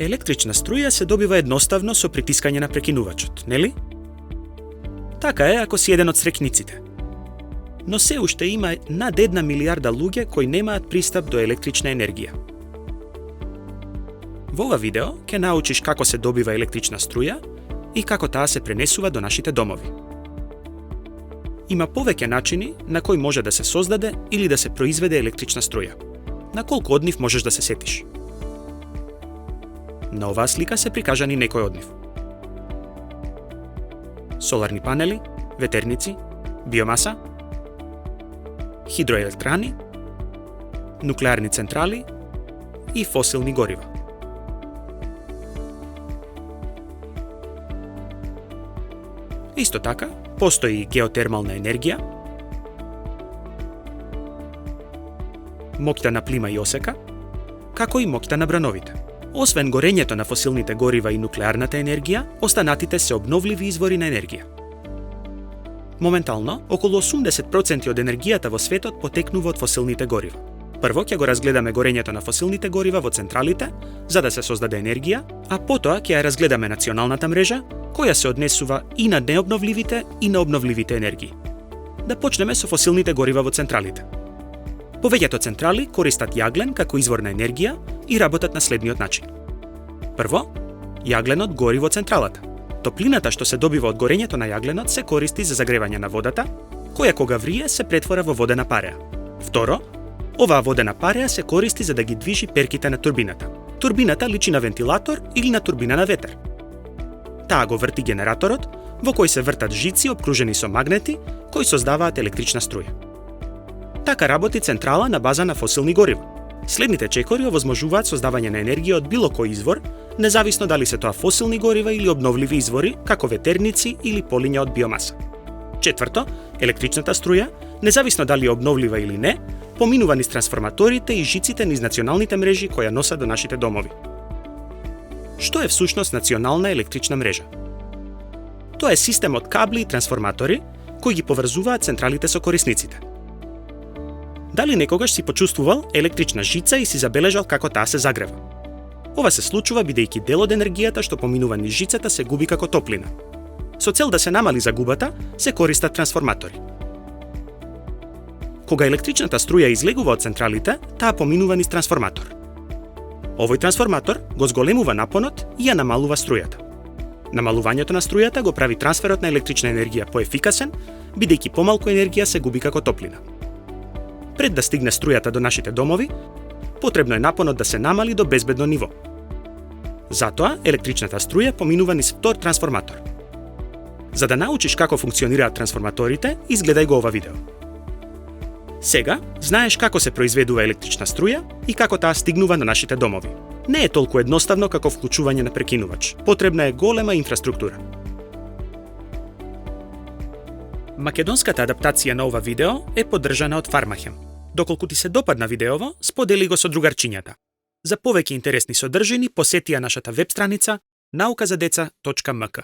Електрична струја се добива едноставно со притискање на прекинувачот, нели? Така е ако си еден од срекниците. Но се уште има над 1 милијарда луѓе кои немаат пристап до електрична енергија. Во ова видео ќе научиш како се добива електрична струја и како таа се пренесува до нашите домови. Има повеќе начини на кои може да се создаде или да се произведе електрична струја. На колку од нив можеш да се сетиш? На оваа слика се прикажани некои од нив. Соларни панели, ветерници, биомаса, хидроелектрани, нуклеарни централи и фосилни горива. Исто така, постои геотермална енергија, моќта на плима и осека, како и моќта на брановите. Освен горењето на фосилните горива и нуклеарната енергија, останатите се обновливи извори на енергија. Моментално, околу 80% од енергијата во светот потекнува од фосилните горива. Прво ќе го разгледаме горењето на фосилните горива во централите, за да се создаде енергија, а потоа ќе ја разгледаме националната мрежа, која се однесува и на необновливите и на обновливите енергии. Да почнеме со фосилните горива во централите. Повеќето централи користат јаглен како извор на енергија и работат на следниот начин. Прво, јагленот гори во централата. Топлината што се добива од горењето на јагленот се користи за загревање на водата, која кога врие се претвора во водена пареа. Второ, оваа водена пареа се користи за да ги движи перките на турбината. Турбината личи на вентилатор или на турбина на ветер. Таа го врти генераторот, во кој се вртат жици обкружени со магнети, кои создаваат електрична струја. Така работи централа на база на фосилни горива. Следните чекори овозможуваат создавање на енергија од било кој извор, независно дали се тоа фосилни горива или обновливи извори, како ветерници или полиња од биомаса. Четврто, електричната струја, независно дали е обновлива или не, поминува низ трансформаторите и жиците низ националните мрежи кои ја носат до нашите домови. Што е всушност национална електрична мрежа? Тоа е систем од кабли и трансформатори кои ги поврзуваат централите со корисниците. Дали некогаш си почувствувал електрична жица и си забележал како таа се загрева? Ова се случува бидејќи дел од енергијата што поминува низ жицата се губи како топлина. Со цел да се намали загубата, се користат трансформатори. Кога електричната струја излегува од централите, таа поминува низ трансформатор. Овој трансформатор го зголемува напонот и ја намалува струјата. Намалувањето на струјата го прави трансферот на електрична енергија поефикасен, бидејќи помалку енергија се губи како топлина. Пред да стигне струјата до нашите домови, потребно е напонот да се намали до безбедно ниво. Затоа, електричната струја поминува низ втор трансформатор. За да научиш како функционираат трансформаторите, изгледај го ова видео. Сега, знаеш како се произведува електрична струја и како таа стигнува на нашите домови. Не е толку едноставно како вклучување на прекинувач. Потребна е голема инфраструктура. Македонската адаптација на ова видео е поддржана од Фармахем. Доколку ти се допадна видеово, сподели го со другарчињата. За повеќе интересни содржини посети ја нашата веб страница НаукаЗаДеца.MK.